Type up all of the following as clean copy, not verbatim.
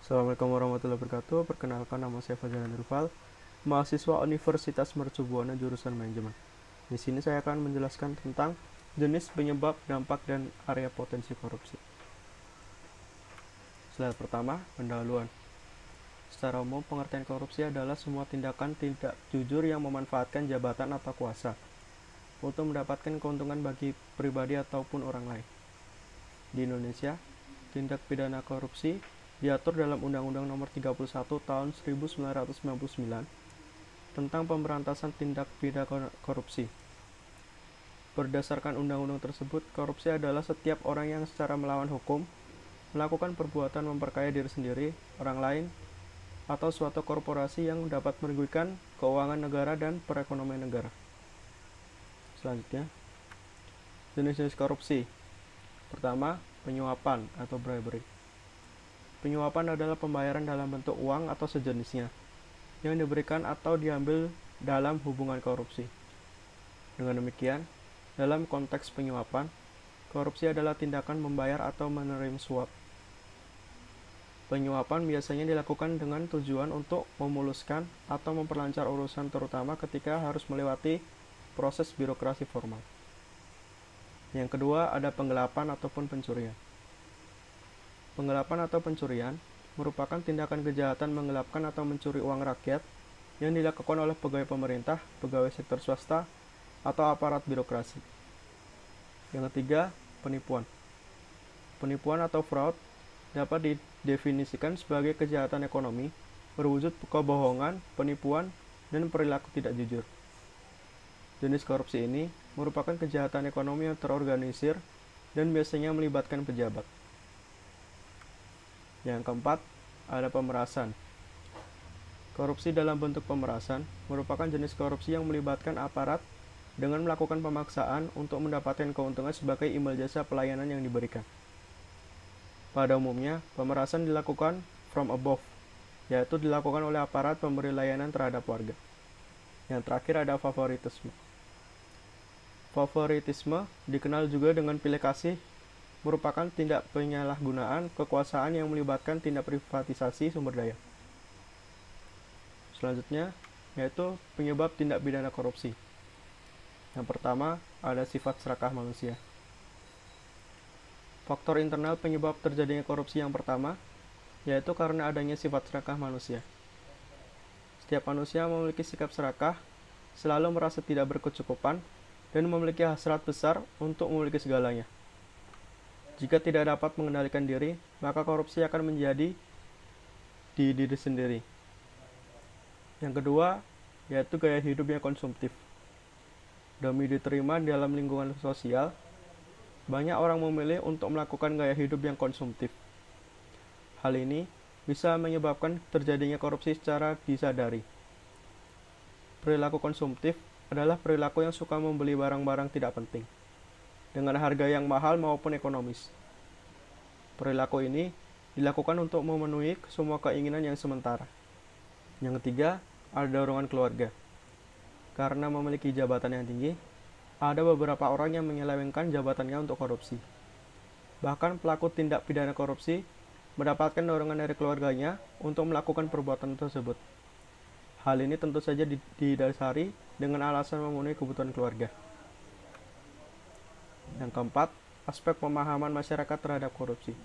Assalamualaikum warahmatullahi wabarakatuh. Perkenalkan, nama saya Fajar Nurfal, mahasiswa Universitas Mercubuana jurusan Manajemen. Di sini saya akan menjelaskan tentang jenis, penyebab, dampak, dan area potensi korupsi. Slide pertama, pendahuluan. Secara umum, pengertian korupsi adalah semua tindakan tidak jujur yang memanfaatkan jabatan atau kuasa untuk mendapatkan keuntungan bagi pribadi ataupun orang lain. Di Indonesia, tindak pidana korupsi diatur dalam Undang-Undang Nomor 31 Tahun 1999 tentang pemberantasan tindak pidana korupsi. Berdasarkan undang-undang tersebut, korupsi adalah setiap orang yang secara melawan hukum melakukan perbuatan memperkaya diri sendiri, orang lain, atau suatu korporasi yang dapat merugikan keuangan negara dan perekonomian negara. Selanjutnya, jenis-jenis korupsi. Pertama, penyuapan atau bribery. Penyuapan adalah pembayaran dalam bentuk uang atau sejenisnya yang diberikan atau diambil dalam hubungan korupsi. Dengan demikian, dalam konteks penyuapan, korupsi adalah tindakan membayar atau menerima suap. Penyuapan biasanya dilakukan dengan tujuan untuk memuluskan atau memperlancar urusan, terutama ketika harus melewati proses birokrasi formal. Yang kedua, ada penggelapan ataupun pencurian. Penggelapan atau pencurian merupakan tindakan kejahatan menggelapkan atau mencuri uang rakyat yang dilakukan oleh pegawai pemerintah, pegawai sektor swasta, atau aparat birokrasi. Yang ketiga, penipuan. Penipuan atau fraud dapat didefinisikan sebagai kejahatan ekonomi berwujud kebohongan, penipuan, dan perilaku tidak jujur. Jenis korupsi ini merupakan kejahatan ekonomi yang terorganisir dan biasanya melibatkan pejabat. Yang keempat, ada pemerasan. Korupsi dalam bentuk pemerasan merupakan jenis korupsi yang melibatkan aparat dengan melakukan pemaksaan untuk mendapatkan keuntungan sebagai imbal jasa pelayanan yang diberikan. Pada umumnya, pemerasan dilakukan from above, yaitu dilakukan oleh aparat pemberi layanan terhadap warga. Yang terakhir ada favoritisme. Favoritisme dikenal juga dengan pilih kasih, merupakan tindak penyalahgunaan kekuasaan yang melibatkan tindak privatisasi sumber daya. Selanjutnya, yaitu penyebab tindak pidana korupsi. Yang pertama, ada sifat serakah manusia. Faktor internal penyebab terjadinya korupsi yang pertama, yaitu karena adanya sifat serakah manusia. Setiap manusia memiliki sikap serakah, selalu merasa tidak berkecukupan, dan memiliki hasrat besar untuk memiliki segalanya. Jika tidak dapat mengendalikan diri, maka korupsi akan menjadi di diri sendiri. Yang kedua, yaitu gaya hidup yang konsumtif. Demi diterima dalam lingkungan sosial, banyak orang memilih untuk melakukan gaya hidup yang konsumtif. Hal ini bisa menyebabkan terjadinya korupsi secara disadari. Perilaku konsumtif adalah perilaku yang suka membeli barang-barang tidak penting dengan harga yang mahal maupun ekonomis. Perilaku ini dilakukan untuk memenuhi semua keinginan yang sementara. Yang ketiga, ada dorongan keluarga. Karena memiliki jabatan yang tinggi, ada beberapa orang yang menyelewengkan jabatannya untuk korupsi. Bahkan pelaku tindak pidana korupsi mendapatkan dorongan dari keluarganya untuk melakukan perbuatan tersebut. Hal ini tentu saja didasari dengan alasan memenuhi kebutuhan keluarga. Yang keempat, aspek pemahaman masyarakat terhadap korupsi.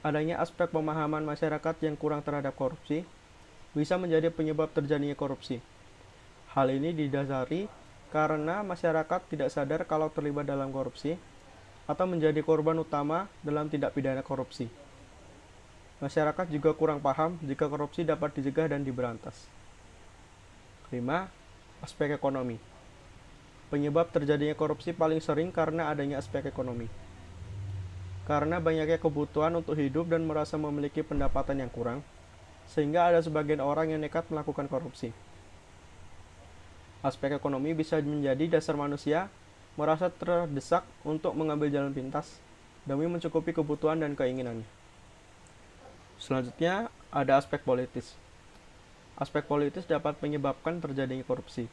Adanya aspek pemahaman masyarakat yang kurang terhadap korupsi bisa menjadi penyebab terjadinya korupsi. Hal ini didasari karena masyarakat tidak sadar kalau terlibat dalam korupsi atau menjadi korban utama dalam tindak pidana korupsi. Masyarakat juga kurang paham jika korupsi dapat dicegah dan diberantas. 5. Aspek ekonomi. Penyebab terjadinya korupsi paling sering karena adanya aspek ekonomi. Karena banyaknya kebutuhan untuk hidup dan merasa memiliki pendapatan yang kurang, sehingga ada sebagian orang yang nekat melakukan korupsi. Aspek ekonomi bisa menjadi dasar manusia merasa terdesak untuk mengambil jalan pintas demi mencukupi kebutuhan dan keinginannya. Selanjutnya, ada aspek politis. Aspek politis dapat menyebabkan terjadinya korupsi.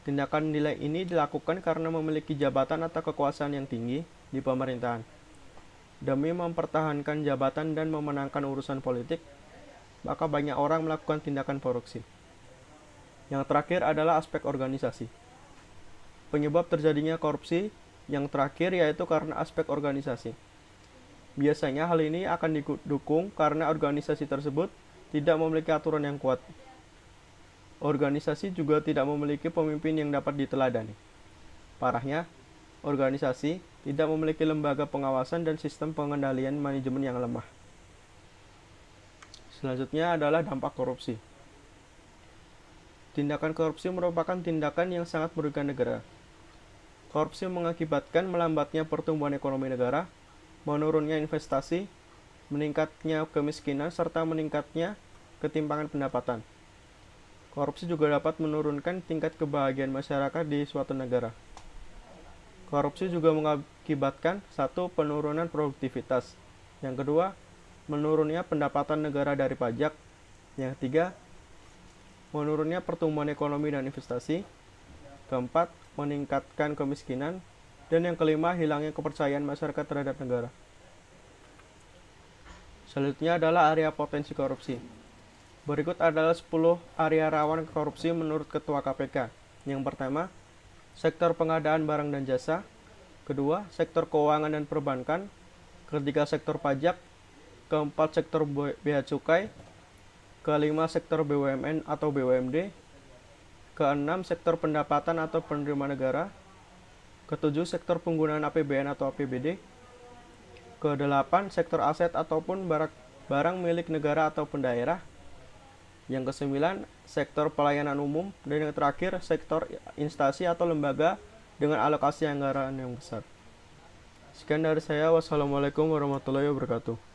Tindakan nilai ini dilakukan karena memiliki jabatan atau kekuasaan yang tinggi di pemerintahan. demi mempertahankan jabatan dan memenangkan urusan politik, maka banyak orang melakukan tindakan korupsi. Yang terakhir adalah aspek organisasi. Penyebab terjadinya korupsi yang terakhir yaitu karena aspek organisasi. Biasanya hal ini akan didukung karena organisasi tersebut tidak memiliki aturan yang kuat. Organisasi juga tidak memiliki pemimpin yang dapat diteladani. Parahnya, organisasi tidak memiliki lembaga pengawasan dan sistem pengendalian manajemen yang lemah. Selanjutnya adalah dampak korupsi. Tindakan korupsi merupakan tindakan yang sangat merugikan negara. Korupsi mengakibatkan melambatnya pertumbuhan ekonomi negara, menurunnya investasi, meningkatnya kemiskinan, serta meningkatnya ketimpangan pendapatan. Korupsi juga dapat menurunkan tingkat kebahagiaan masyarakat di suatu negara. Korupsi juga mengakibatkan satu, penurunan produktivitas. Yang kedua, menurunnya pendapatan negara dari pajak. Yang ketiga, menurunnya pertumbuhan ekonomi dan investasi. Keempat, meningkatkan kemiskinan. Dan yang kelima, hilangnya kepercayaan masyarakat terhadap negara. Selanjutnya adalah area potensi korupsi. Berikut adalah 10 area rawan korupsi menurut Ketua KPK. Yang pertama, sektor pengadaan barang dan jasa. Kedua, sektor keuangan dan perbankan. Ketiga, sektor pajak. Keempat, sektor bea cukai. Kelima, sektor BUMN atau BUMD. Keenam, sektor pendapatan atau penerima negara. Ketujuh, sektor penggunaan APBN atau APBD. Kedelapan, sektor aset ataupun barang milik negara ataupun daerah. Yang kesembilan, sektor pelayanan umum. Dan yang terakhir, sektor instansi atau lembaga dengan alokasi anggaran yang besar. Sekian dari saya. Wassalamualaikum warahmatullahi wabarakatuh.